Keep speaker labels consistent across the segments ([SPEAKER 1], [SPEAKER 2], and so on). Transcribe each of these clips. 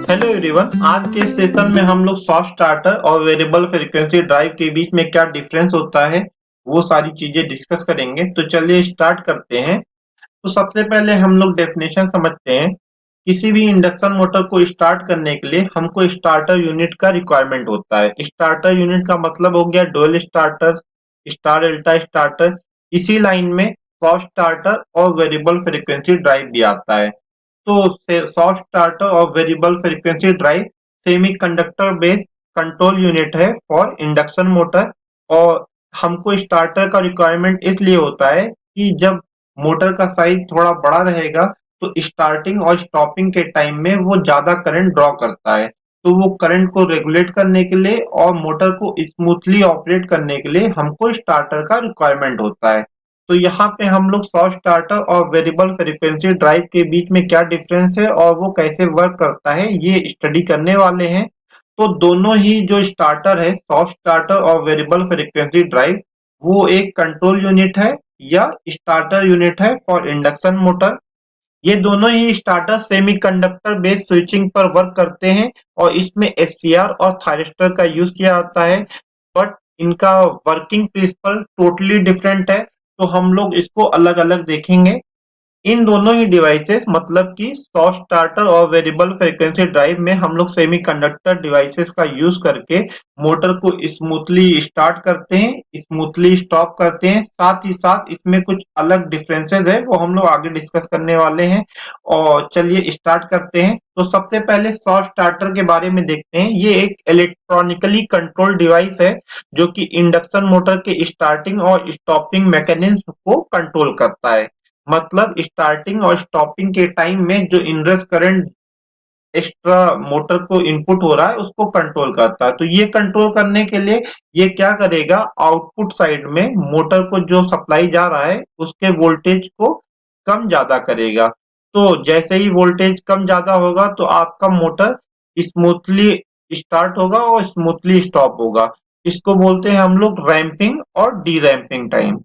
[SPEAKER 1] Hello everyone, आज के session में हम लोग सॉफ्ट स्टार्टर और वेरिएबल फ्रीक्वेंसी ड्राइव के बीच में क्या डिफरेंस होता है वो सारी चीजें डिस्कस करेंगे। तो चलिए स्टार्ट करते हैं। तो सबसे पहले हम लोग डेफिनेशन समझते हैं। किसी भी इंडक्शन मोटर को स्टार्ट करने के लिए हमको स्टार्टर यूनिट का रिक्वायरमेंट होता है। स्टार्टर यूनिट का मतलब हो गया dual starter, star delta starter. इसी लाइन में सॉफ्ट स्टार्टर और वेरिएबल फ्रीक्वेंसी ड्राइव भी आता है। तो सॉफ्ट स्टार्टर और variable frequency drive semiconductor based control unit है फॉर इंडक्शन मोटर। और हमको स्टार्टर का रिक्वायरमेंट इसलिए होता है कि जब मोटर का साइज थोड़ा बड़ा रहेगा तो स्टार्टिंग और स्टॉपिंग के टाइम में वो ज्यादा करंट ड्रॉ करता है। तो वो करंट को रेगुलेट करने के लिए और मोटर को स्मूथली ऑपरेट करने के लिए हमको स्टार्टर का रिक्वायरमेंट होता है। तो यहाँ पे हम लोग सॉफ्ट स्टार्टर और वेरिएबल फ्रीक्वेंसी ड्राइव के बीच में क्या डिफरेंस है और वो कैसे वर्क करता है ये स्टडी करने वाले हैं। तो दोनों ही जो स्टार्टर है, सॉफ्ट स्टार्टर और वेरिएबल फ्रीक्वेंसी ड्राइव, वो एक कंट्रोल यूनिट है या स्टार्टर यूनिट है फॉर इंडक्शन मोटर। ये दोनों ही स्टार्टर सेमीकंडक्टर बेस्ड स्विचिंग पर वर्क करते हैं और इसमें एससीआर और थायरिस्टर का यूज किया जाता है। बट इनका वर्किंग प्रिंसिपल टोटली डिफरेंट है। तो हम लोग इसको अलग अलग देखेंगे। इन दोनों ही डिवाइसेस मतलब कि सॉफ्ट स्टार्टर और वेरिएबल फ्रीक्वेंसी ड्राइव में हम लोग सेमीकंडक्टर डिवाइसेस का यूज करके मोटर को स्मूथली स्टार्ट करते हैं, स्मूथली स्टॉप करते हैं। साथ ही साथ इसमें कुछ अलग डिफरेंसेस है वो हम लोग आगे डिस्कस करने वाले हैं। और चलिए स्टार्ट करते हैं। तो सबसे पहले सॉफ्ट स्टार्टर के बारे में देखते हैं। ये एक इलेक्ट्रॉनिकली कंट्रोल डिवाइस है जो कि इंडक्शन मोटर के स्टार्टिंग और स्टॉपिंग मैकेनिज्म को कंट्रोल करता है। मतलब स्टार्टिंग और स्टॉपिंग के टाइम में जो इनरस करंट एक्स्ट्रा मोटर को इनपुट हो रहा है उसको कंट्रोल करता है। तो ये कंट्रोल करने के लिए ये क्या करेगा, आउटपुट साइड में मोटर को जो सप्लाई जा रहा है उसके वोल्टेज को कम ज्यादा करेगा। तो जैसे ही वोल्टेज कम ज्यादा होगा तो आपका मोटर स्मूथली स्टार्ट होगा और स्मूथली स्टॉप होगा। इसको बोलते हैं हम लोग रैंपिंग और D ramping time.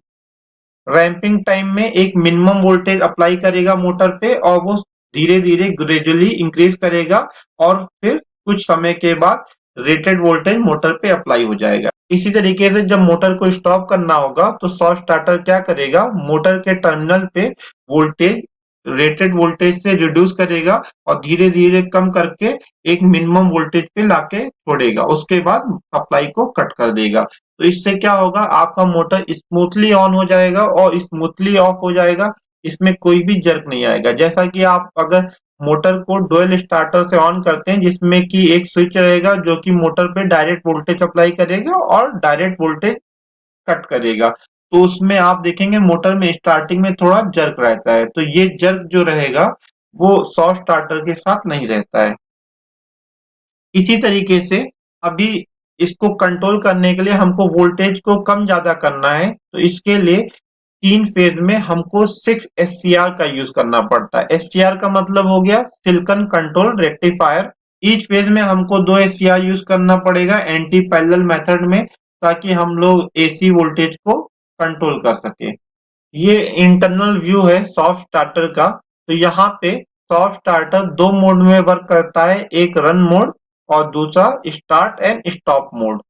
[SPEAKER 1] Ramping time में एक मिनिमम वोल्टेज अप्लाई करेगा मोटर पे और वो धीरे धीरे ग्रेजुअली इंक्रीज करेगा और फिर कुछ समय के बाद रेटेड वोल्टेज मोटर पे अप्लाई हो जाएगा। इसी तरीके से जब मोटर को स्टॉप करना होगा तो सॉफ्ट स्टार्टर क्या करेगा, मोटर के टर्मिनल पे वोल्टेज रेटेड वोल्टेज से रिड्यूस करेगा और धीरे धीरे कम करके एक मिनिमम वोल्टेज पे लाके छोड़ेगा। उसके बाद सप्लाई को कट कर देगा। तो इससे क्या होगा, आपका मोटर स्मूथली ऑन हो जाएगा और स्मूथली ऑफ हो जाएगा। इसमें कोई भी जर्क नहीं आएगा। जैसा कि आप अगर मोटर को डुअल स्टार्टर से ऑन करते हैं जिसमें कि एक स्विच रहेगा जो कि मोटर पे डायरेक्ट वोल्टेज अप्लाई करेगा और डायरेक्ट वोल्टेज कट करेगा। तो उसमें आप देखेंगे मोटर में स्टार्टिंग में थोड़ा जर्क रहता है। तो ये जर्क जो रहेगा वो सॉफ्ट स्टार्टर के साथ नहीं रहता है। इसी तरीके से अभी इसको कंट्रोल करने के लिए हमको वोल्टेज को कम ज्यादा करना है। तो इसके लिए 3 फेज में हमको 6 SCR का यूज करना पड़ता है। SCR का मतलब हो गया silicon control rectifier. Each phase में हमको 2 SCR यूज करना पड़ेगा एंटी पैरेलल मेथड में, ताकि हम लोग AC वोल्टेज को कंट्रोल कर सके। ये इंटरनल व्यू है सॉफ्ट स्टार्टर का। तो यहाँ पे सॉफ्ट स्टार्टर दो मोड में वर्क करता है, एक रन मोड और दूसरा start and stop mode.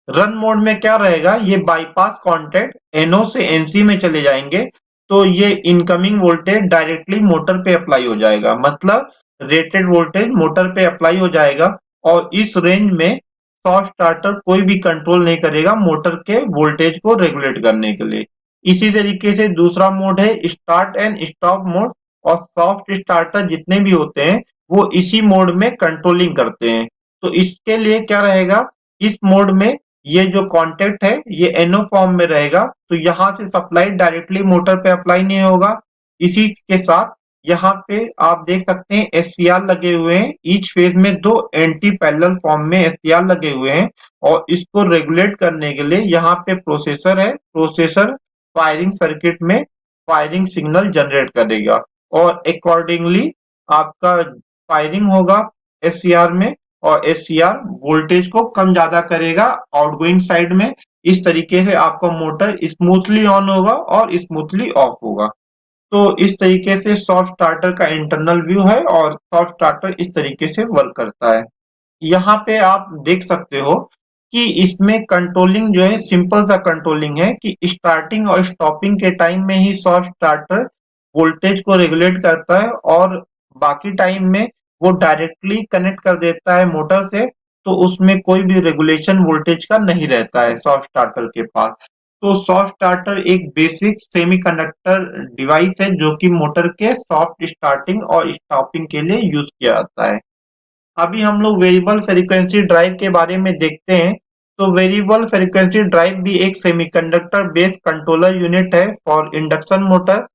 [SPEAKER 1] Run mode में क्या रहेगा, ये बाईपास कॉन्टैक्ट NO से NC में चले जाएंगे। तो ये इनकमिंग वोल्टेज डायरेक्टली मोटर पे अप्लाई हो जाएगा, मतलब रेटेड वोल्टेज मोटर पे अप्लाई हो जाएगा। और इस रेंज में सॉफ्ट स्टार्टर कोई भी कंट्रोल नहीं करेगा मोटर के वोल्टेज को रेगुलेट करने के लिए। इसी तरीके से दूसरा मोड है स्टार्ट एंड स्टॉप मोड। और सॉफ्ट स्टार्टर जितने भी होते हैं वो इसी मोड में कंट्रोलिंग करते हैं। तो इसके लिए क्या रहेगा, इस मोड में ये जो कॉन्टैक्ट है ये NO फॉर्म में रहेगा। तो यहाँ से सप्लाई डायरेक्टली मोटर पे अप्लाई नहीं होगा। इसी के साथ यहाँ पे आप देख सकते हैं SCR लगे हुए हैं। ईच फेज में 2 एंटी पैरेलल फॉर्म में SCR लगे हुए हैं। और इसको रेगुलेट करने के लिए यहाँ पे प्रोसेसर है। प्रोसेसर फायरिंग सर्किट में फायरिंग सिग्नल जनरेट करेगा और अकॉर्डिंगली आपका फायरिंग होगा SCR में। और SCR वोल्टेज को कम ज्यादा करेगा आउटगोइंग साइड में। इस तरीके से आपका मोटर स्मूथली ऑन होगा और स्मूथली ऑफ होगा। तो इस तरीके से सॉफ्ट स्टार्टर का इंटरनल व्यू है और सॉफ्ट स्टार्टर इस तरीके से वर्क करता है। यहाँ पे आप देख सकते हो कि इसमें कंट्रोलिंग जो है सिंपल सा कंट्रोलिंग है कि स्टार्टिंग और स्टॉपिंग के टाइम में ही सॉफ्ट स्टार्टर वोल्टेज को रेगुलेट करता है और बाकी टाइम में वो डायरेक्टली कनेक्ट कर देता है मोटर से, तो उसमें कोई भी रेगुलेशन वोल्टेज का नहीं रहता है सॉफ्ट स्टार्टर के पास। तो सॉफ्ट स्टार्टर एक बेसिक सेमीकंडक्टर डिवाइस है जो कि मोटर के सॉफ्ट स्टार्टिंग और स्टॉपिंग के लिए यूज किया जाता है। अभी हम लोग वेरिएबल फ्रीक्वेंसी ड्राइव के बारे में देखते हैं। तो वेरिएबल फ्रीक्वेंसी ड्राइव भी एक सेमीकंडक्टर बेस्ड कंट्रोलर यूनिट है फॉर इंडक्शन मोटर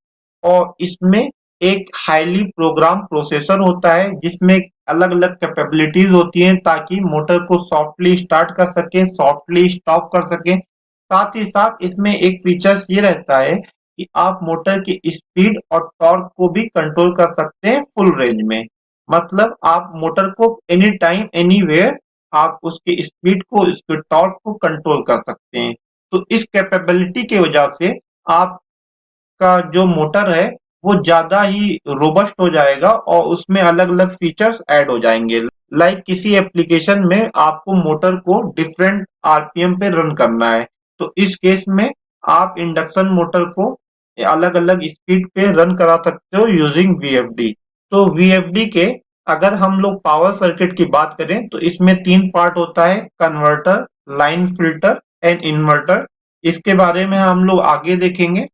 [SPEAKER 1] और इसमें एक हाईली प्रोग्राम प्रोसेसर होता है जिसमें अलग अलग कैपेबिलिटीज होती हैं ताकि मोटर को सॉफ्टली स्टार्ट कर सके, सॉफ्टली स्टॉप कर सके। साथ ही साथ इसमें एक फीचर्स ये रहता है कि आप मोटर की स्पीड और टॉर्क को भी कंट्रोल कर सकते हैं फुल रेंज में। मतलब आप मोटर को एनी टाइम एनीवेयर आप उसकी स्पीड को, उसके टॉर्क को कंट्रोल कर सकते हैं। तो इस कैपेबिलिटी की वजह से आपका जो मोटर है वो ज्यादा ही रोबस्ट हो जाएगा और उसमें अलग अलग फीचर्स ऐड हो जाएंगे। लाइक किसी एप्लीकेशन में आपको मोटर को डिफरेंट आरपीएम पे रन करना है, तो इस केस में आप इंडक्शन मोटर को अलग अलग स्पीड पे रन करा सकते हो यूजिंग वीएफडी। तो वीएफडी के अगर हम लोग पावर सर्किट की बात करें तो इसमें तीन पार्ट होता है: converter, line filter and inverter. इसके बारे में हम लोग आगे देखेंगे।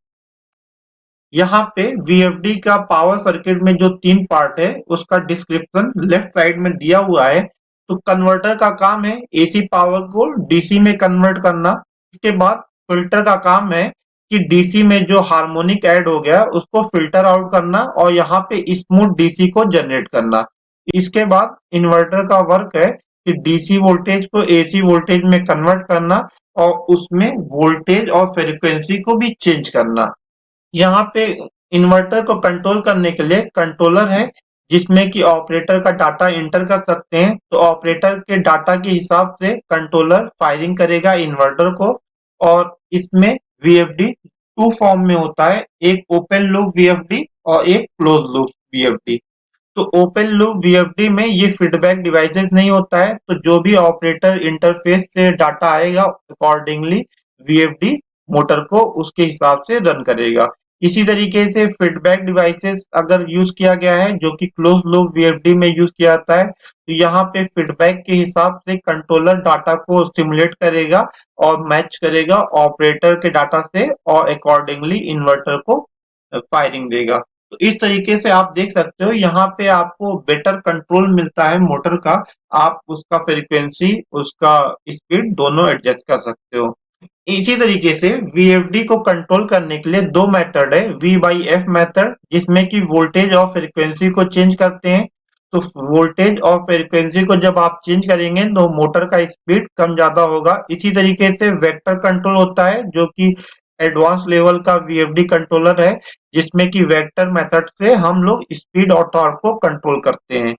[SPEAKER 1] यहाँ पे वीएफडी का पावर सर्किट में जो तीन पार्ट है उसका डिस्क्रिप्शन लेफ्ट साइड में दिया हुआ है। तो कन्वर्टर का काम है एसी पावर को डीसी में कन्वर्ट करना। इसके बाद फिल्टर का काम है कि डीसी में जो हार्मोनिक ऐड हो गया उसको फिल्टर आउट करना और यहाँ पे स्मूथ डीसी को जनरेट करना। इसके बाद इन्वर्टर का वर्क है कि डीसी वोल्टेज को एसी वोल्टेज में कन्वर्ट करना और उसमें वोल्टेज और फ्रीक्वेंसी को भी चेंज करना। यहाँ पे इन्वर्टर को कंट्रोल करने के लिए कंट्रोलर है जिसमें कि ऑपरेटर का डाटा इंटर कर सकते हैं। तो ऑपरेटर के डाटा के हिसाब से कंट्रोलर फायरिंग करेगा इन्वर्टर को। और इसमें वीएफडी टू फॉर्म में होता है, एक ओपन लूप वीएफडी और एक क्लोज लूप वीएफडी। तो ओपन लूप वीएफडी में ये फीडबैक डिवाइसेस नहीं होता है, तो जो भी ऑपरेटर इंटरफेस से डाटा आएगा अकॉर्डिंगली वीएफडी मोटर को उसके हिसाब से रन करेगा। इसी तरीके से फीडबैक डिवाइसेस अगर यूज किया गया है जो कि क्लोज लूप वीएफडी में यूज किया जाता है, तो यहाँ पे फीडबैक के हिसाब से कंट्रोलर डाटा को सिमुलेट करेगा और मैच करेगा ऑपरेटर के डाटा से और अकॉर्डिंगली इन्वर्टर को फायरिंग देगा। तो इस तरीके से आप देख सकते हो यहाँ पे आपको बेटर कंट्रोल मिलता है मोटर का। आप उसका फ्रीक्वेंसी, उसका स्पीड दोनों एडजस्ट कर सकते हो। इसी तरीके से वीएफडी को कंट्रोल करने के लिए दो मेथड है: वी बाई एफ मेथड जिसमें कि वोल्टेज और फ्रीक्वेंसी को चेंज करते हैं। तो वोल्टेज और फ्रीक्वेंसी को जब आप चेंज करेंगे तो मोटर का स्पीड कम ज्यादा होगा। इसी तरीके से वेक्टर कंट्रोल होता है जो कि एडवांस लेवल का वीएफडी कंट्रोलर है जिसमें कि वेक्टर मेथड से हम लोग स्पीड और टॉर्क को कंट्रोल करते हैं।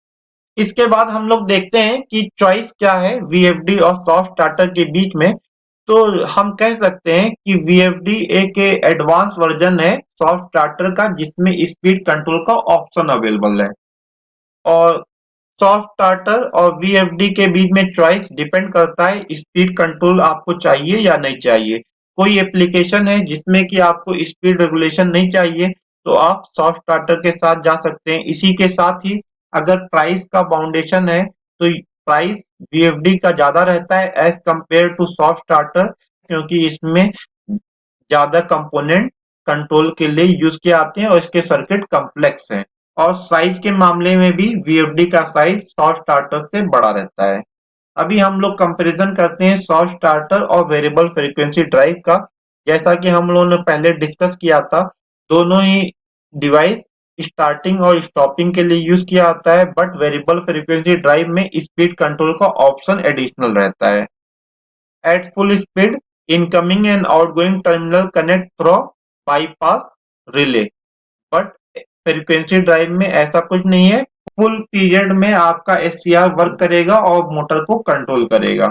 [SPEAKER 1] इसके बाद हम लोग देखते हैं कि चॉइस क्या है वीएफडी और सॉफ्ट स्टार्टर के बीच में। तो हम कह सकते हैं कि वीएफडी एक एडवांस वर्जन है सॉफ्ट स्टार्टर का जिसमें स्पीड कंट्रोल का ऑप्शन अवेलेबल है। और सॉफ्ट स्टार्टर और वीएफडी के बीच में चॉइस डिपेंड करता है स्पीड कंट्रोल आपको चाहिए या नहीं चाहिए। कोई एप्लीकेशन है जिसमें कि आपको स्पीड रेगुलेशन नहीं चाहिए तो आप सॉफ्ट स्टार्टर के साथ जा सकते हैं। इसी के साथ ही अगर प्राइस का बाउंडेशन है तो प्राइस वीएफडी का ज्यादा रहता है as compare to soft starter, क्योंकि इसमें ज्यादा कंपोनेंट कंट्रोल के लिए यूज किए आते हैं और इसके सर्किट कॉम्प्लेक्स हैं। और साइज के मामले में भी वीएफडी का साइज सॉफ्ट स्टार्टर से बड़ा रहता है। अभी हम लोग कंपैरिजन करते हैं सॉफ्ट स्टार्टर और वेरिएबल फ्रीक्वेंसी ड्राइव का। जैसा कि हम लोगों ने पहले डिस्कस किया था, दोनों ही डिवाइस स्टार्टिंग और स्टॉपिंग के लिए यूज किया जाता है, बट वेरिएबल फ्रीक्वेंसी ड्राइव में स्पीड कंट्रोल का ऑप्शन एडिशनल रहता है। At full speed incoming and outgoing terminal connect through bypass relay, but frequency drive में ऐसा कुछ नहीं है। फुल पीरियड में आपका एससीआर वर्क करेगा और मोटर को कंट्रोल करेगा।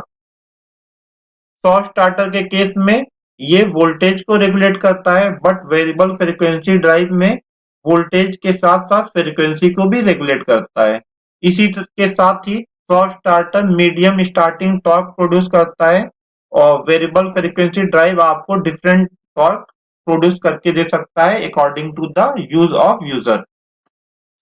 [SPEAKER 1] सॉफ्ट स्टार्टर के केस में ये वोल्टेज को रेगुलेट करता है, बट वेरिएबल फ्रीक्वेंसी ड्राइव में वोल्टेज के साथ-साथ फ्रीक्वेंसी को भी रेगुलेट करता है। इसी के साथ ही soft starter medium starting torque produce करता है और वेरिएबल फ्रीक्वेंसी ड्राइव आपको डिफरेंट टॉर्क प्रोड्यूस करके दे सकता है according to the use of user.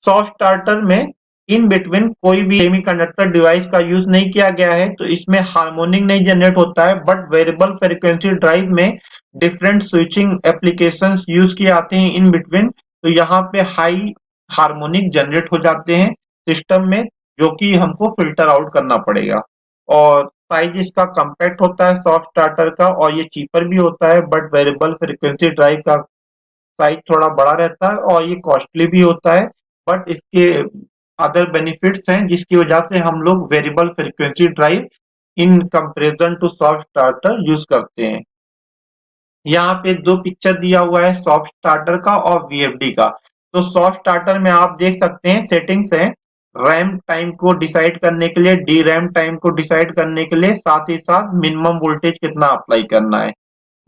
[SPEAKER 1] Soft starter में इन बिटवीन कोई भी सेमीकंडक्टर डिवाइस का यूज नहीं किया गया है, तो इसमें हार्मोनिक नहीं जनरेट होता है, बट वेरिएबल फ्रीक्वेंसी ड्राइव में डिफरेंट स्विचिंग एप्लीकेशंस यूज किए आते हैं इन बिटवीन, तो यहाँ पे हाई हार्मोनिक जनरेट हो जाते हैं सिस्टम में, जो कि हमको फिल्टर आउट करना पड़ेगा। और साइज इसका कम्पैक्ट होता है सॉफ्ट स्टार्टर का, और ये चीपर भी होता है, बट वेरिएबल फ्रीक्वेंसी ड्राइव का साइज थोड़ा बड़ा रहता है और ये कॉस्टली भी होता है, बट इसके अदर बेनिफिट्स हैं जिसकी वजह से हम लोग variable frequency drive in comparison to soft starter use करते हैं। यहाँ पे दो पिक्चर दिया हुआ है सॉफ्ट स्टार्टर का और वीएफडी का। तो सॉफ्ट स्टार्टर में आप देख सकते हैं सेटिंग्स है, रैम टाइम को डिसाइड करने के लिए, डी रैम टाइम को डिसाइड करने के लिए, साथ ही साथ मिनिमम वोल्टेज कितना अप्लाई करना है।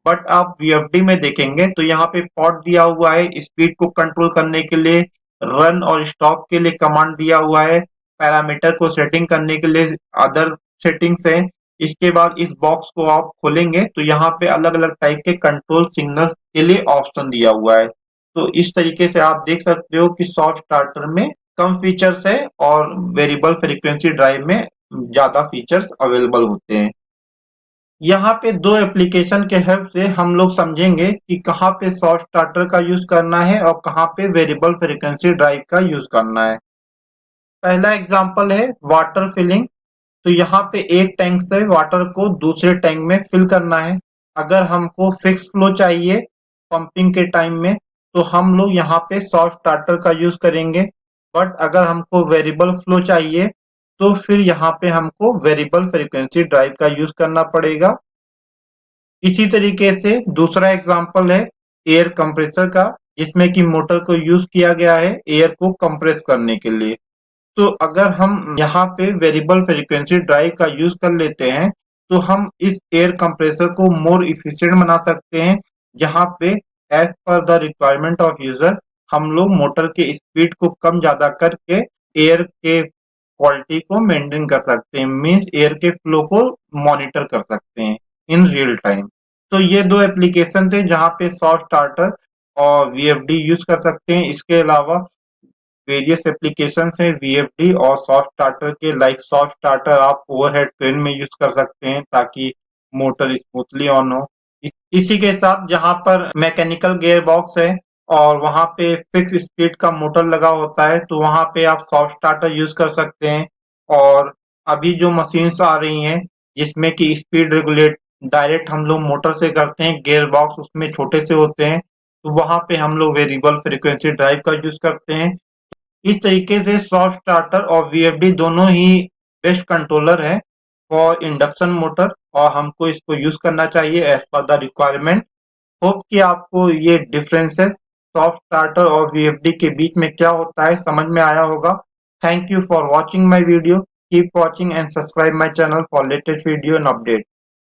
[SPEAKER 1] बट आप वीएफडी में देखेंगे तो यहाँ पे पॉट दिया हुआ है, स्पीड को कंट्रोल करने के लिए, रन और स्टॉप के लिए कमांड दिया हुआ है, पैरामीटर को सेटिंग करने के लिए अदर सेटिंग्स है। इसके बाद इस बॉक्स को आप खोलेंगे तो यहाँ पे अलग अलग टाइप के कंट्रोल सिग्नल्स के लिए ऑप्शन दिया हुआ है। तो इस तरीके से आप देख सकते हो कि सॉफ्ट स्टार्टर में कम फीचर्स है और वेरिएबल फ्रीक्वेंसी ड्राइव में ज्यादा फीचर्स अवेलेबल होते हैं। यहाँ पे दो एप्लीकेशन के हेल्प से हम लोग समझेंगे कि कहाँ पे सॉफ्ट स्टार्टर का यूज करना है और कहाँ पे वेरिएबल फ्रीक्वेंसी ड्राइव का यूज करना है। पहला एग्जांपल है वाटर फिलिंग। तो यहाँ पे एक टैंक से वाटर को दूसरे टैंक में फिल करना है। अगर हमको फिक्स फ्लो चाहिए पंपिंग के टाइम में, तो हम लोग यहाँ पे सॉफ्ट स्टार्टर का यूज करेंगे। बट अगर हमको वेरिएबल फ्लो चाहिए तो फिर यहाँ पे हमको वेरिएबल फ्रीक्वेंसी ड्राइव का यूज करना पड़ेगा। इसी तरीके से दूसरा एग्जांपल है एयर कंप्रेसर का, जिसमें कि मोटर को यूज किया गया है एयर को कंप्रेस करने के लिए। तो अगर हम यहाँ पे वेरिएबल फ्रीक्वेंसी ड्राइव का यूज कर लेते हैं तो हम इस एयर कंप्रेसर को मोर इफिशिएंट बना सकते हैं, जहाँ पे as per the requirement of user हम लोग मोटर के स्पीड को कम ज्यादा करके एयर के क्वालिटी को मेंटेन कर सकते हैं, मीन्स एयर के फ्लो को मॉनिटर कर सकते हैं इन रियल टाइम। तो ये दो एप्लीकेशन थे जहाँ पे सॉफ्ट स्टार्टर और वीएफडी यूज कर सकते हैं। इसके अलावा वेरियस एप्लीकेशन है वीएफडी और सॉफ्ट स्टार्टर के, लाइक सॉफ्ट स्टार्टर आप ओवरहेड क्रेन में यूज कर सकते हैं ताकि मोटर स्मूथली ऑन हो। इसी के साथ जहां पर मैकेनिकल गियर बॉक्स है और वहां पे फिक्स स्पीड का मोटर लगा होता है, तो वहां पे आप सॉफ्ट स्टार्टर यूज कर सकते हैं। और अभी जो मशीन्स आ रही हैं जिसमें कि स्पीड रेगुलेट डायरेक्ट हम लोग मोटर से करते हैं, गियर बॉक्स उसमें छोटे से होते हैं, तो वहां पे हम लोग वेरिएबल फ्रीक्वेंसी ड्राइव का यूज करते हैं। इस तरीके से सॉफ्ट स्टार्टर और वीएफडी दोनों ही बेस्ट कंट्रोलर है फॉर इंडक्शन मोटर, और हमको इसको यूज करना चाहिए as per the requirement. Hope कि आपको ये डिफरेंसेस सॉफ्ट स्टार्टर और वीएफडी के बीच में क्या होता है समझ में आया होगा। Thank you for watching my video. Keep watching and subscribe my channel for latest video and update.